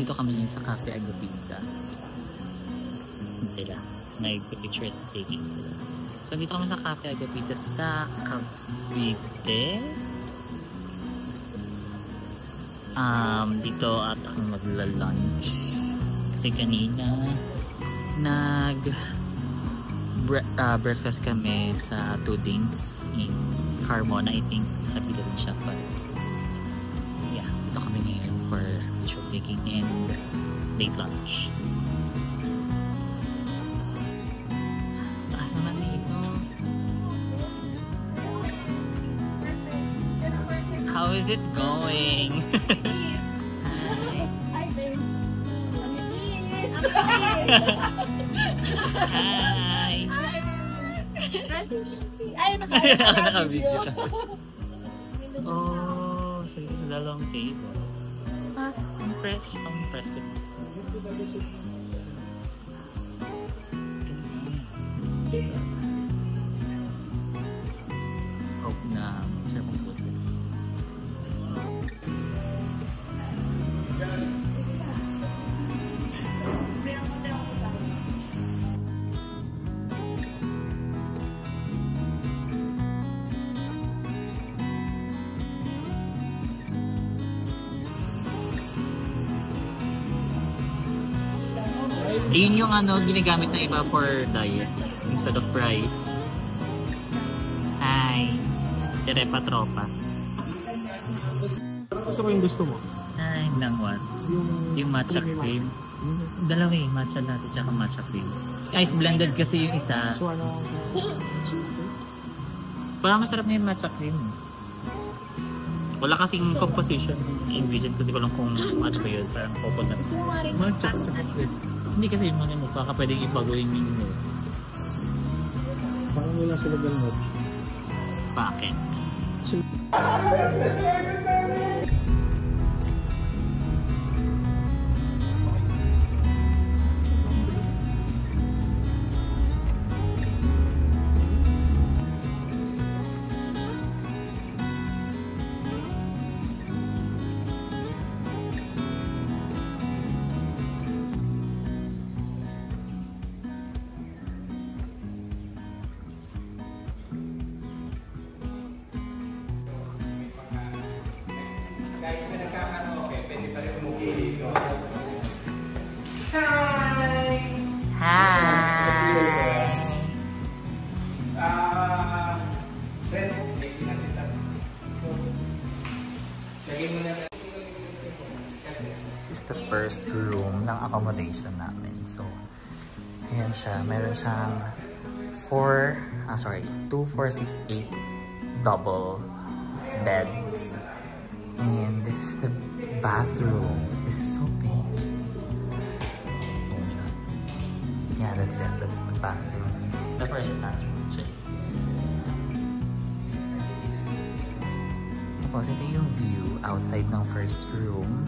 Dito kami sa Cafe Agapita. Sila. Nag-picture taking sila. So dito kami sa Cafe Agapita sa Cavite. Dito at ako magla-lunch. Kasi kanina breakfast kami sa Two Dings in Carmona. I think sabi rin siya, but yeah, dito kami ngayon for picture taking and late lunch. Taas naman dito. How is it going? Hi, thanks. Hi! Francis. Ay, naka-video ka. Oh, so this is the long table. Ang fresh ko. Hope na masarap ang food. Yun yung ginagamit ng iba for diet instead of rice. Hi! Tirepa tropa. Gusto ko yung gusto mo? Ay, nang what? Yung matcha cream. Dalawa eh, matcha latte tsaka matcha cream. Ice blended kasi yung isa. So ano? Parang masarap na yung matcha cream. Wala kasing composition ingredient, hindi ko lang kung matcha ba yun. Parang coconut. Matcha cream. Hindi kasi yung mga baka pwedeng ibaguhin yung Parang wala sila galmot. Bakit? This is the first room ng accommodation namin. So, ayan siya. Meron siyang 2, 4, 6, 8 double beds. And this is the bathroom. This is so big. Oh my god. Yeah, that's it. That's the bathroom. The first bathroom. Tapos ito yung view outside ng first room.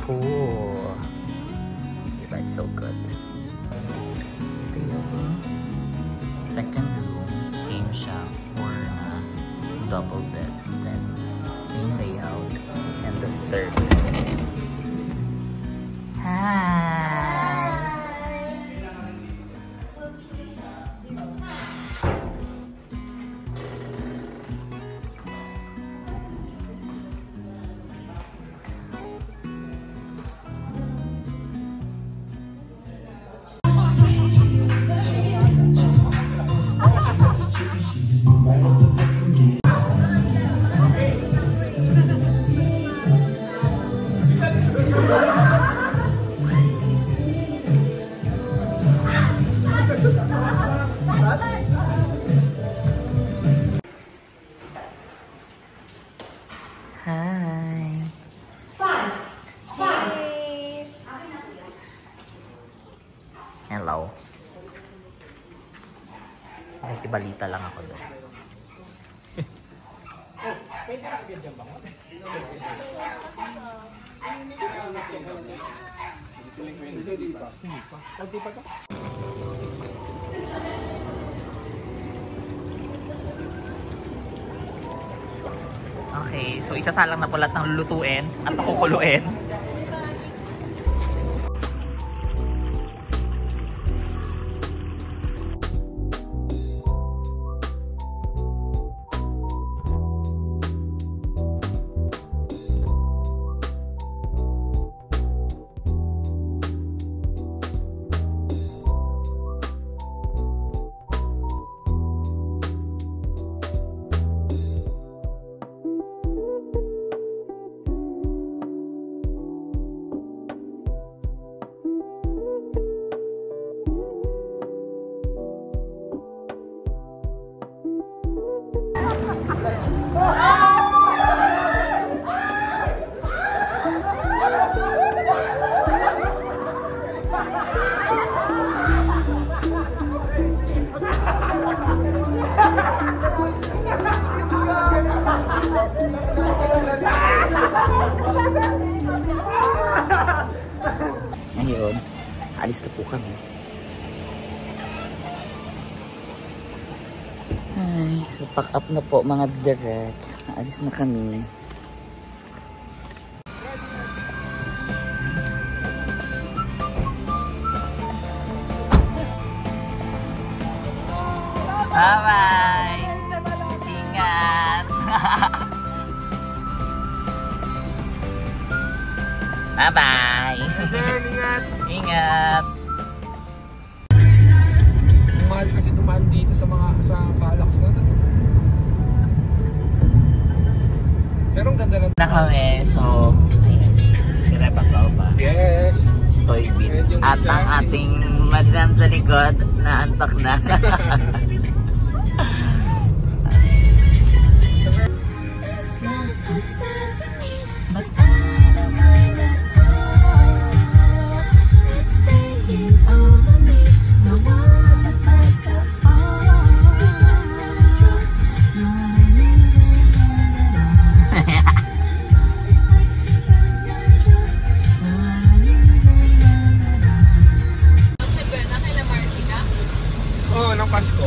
cool. Diba, it's so good. Ito yung second room. Same siya for double beds. Then, same layout. And the third room. Hi! Hi. Hello. Nakikibalita lang ako doon. Okay, so isasalang na pala ng lulutuin at pakukuluin. Ngayon, alis na po kami. Ay, so pack up na po mga direct. Alis na kami. Bye-bye! Ingat! Bye-bye! Ingat! Ingat! Mahal kasi dumaan dito sa Calax na to. Pero ang ganda na kami, so sila pa pa. Yes! Toy Beats. At ang ating madam sa likod na antok na. Oo, ng Pasko.